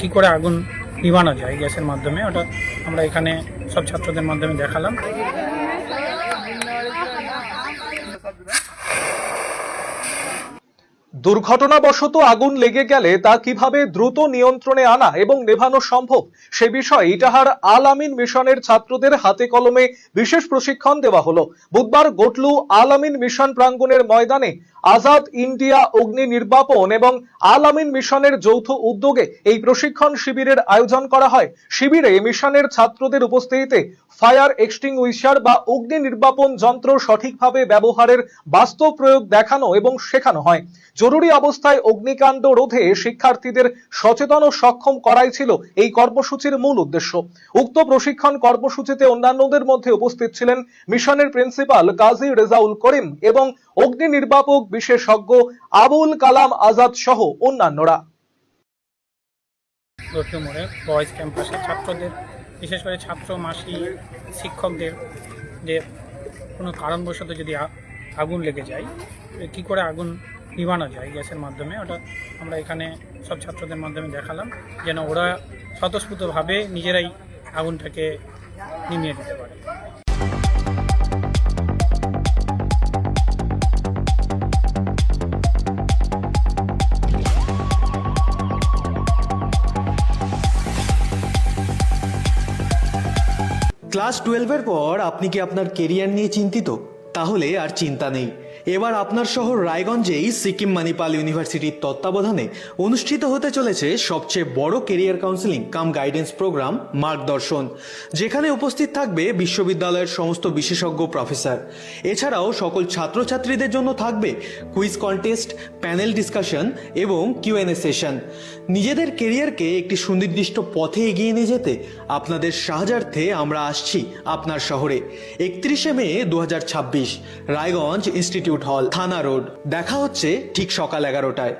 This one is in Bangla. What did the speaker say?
কি করে আগুন নিভানো যায় গ্যাসের মাধ্যমে, ওটা আমরা এখানে সব ছাত্রদের মাধ্যমে দেখালাম। দুর্ঘটনাবশত আগুন লেগে গেলে তা কিভাবে দ্রুত নিয়ন্ত্রণে আনা এবং নেভানো সম্ভব সে বিষয়ে ইটাহার আল আমিন মিশনের ছাত্রদের হাতে কলমে বিশেষ প্রশিক্ষণ দেওয়া হলো। বুধবার গোটলু আল আমিন মিশন প্রাঙ্গণের ময়দানে আজাদ ইন্ডিয়া অগ্নি নির্বাপন এবং আল আমিন মিশনের যৌথ উদ্যোগে এই প্রশিক্ষণ শিবিরের আয়োজন করা হয়। শিবিরে মিশনের ছাত্রদের উপস্থিতিতে ফায়ার এক্সটিংগুইশার বা অগ্নি নির্বাপন যন্ত্র সঠিকভাবে ব্যবহারের বাস্তব প্রয়োগ দেখানো এবং শেখানো হয়। জরুরি অবস্থায় অগ্নিকাণ্ড রোধে শিক্ষার্থীদের সচেতন ও সক্ষম করাই ছিল এই কর্মসূচির মূল উদ্দেশ্য। উক্ত প্রশিক্ষণ কর্মসূচিতে অন্যান্যদের মধ্যে উপস্থিত ছিলেন মিশনের প্রিন্সিপাল কাজী রেজাউল করিম এবং অগ্নি নির্বাপক বিশেষজ্ঞ আবুল কালাম আজাদ সহ অন্যান্যরা। গোটলু মোড়ে বয়েজ ক্যাম্পাসে ছাত্রদের, বিশেষ করে ছাত্র মাসি শিক্ষকদের, যে কোনো কারণবশত যদি আগুন লেগে যায় কি করে আগুন নিভানো যায় গ্যাসের মাধ্যমে, ওটা আমরা এখানে সব ছাত্রদের মাধ্যমে দেখালাম, যেন ওরা স্বতঃস্ফূর্তভাবে নিজেরাই আগুনটাকে নিভিয়ে দিতে পারে। ক্লাস 12-এর পর আপনি কি আপনার কেরিয়ার নিয়ে চিন্তিত? তাহলে আর চিন্তা নেই। এবার আপনার শহর রায়গঞ্জেই সিকিম মণিপাল ইউনিভার্সিটির তত্ত্বাবধানে অনুষ্ঠিত হতে চলেছে সবচেয়ে বড় কেরিয়ার কাউন্সেলিং কাম গাইডেন্স প্রোগ্রাম মার্গদর্শন, যেখানে উপস্থিত থাকবে বিশ্ববিদ্যালয়ের সমস্ত বিশেষজ্ঞ প্রফেসর। এছাড়াও সকল ছাত্রছাত্রীদের জন্য থাকবে কুইজ কন্টেস্ট, প্যানেল ডিসকাশন এবং কিউএনএ সেশন। নিজেদের কেরিয়ারকে একটি সুনির্দিষ্ট পথে এগিয়ে নিয়ে যেতে আপনাদের সাহায্যার্থে আমরা আসছি আপনার শহরে। 31শে মে 2026, রায়গঞ্জ ইনস্টিটিউট হল, থানা রোড। দেখা হচ্ছে ঠিক সকাল 11টায়।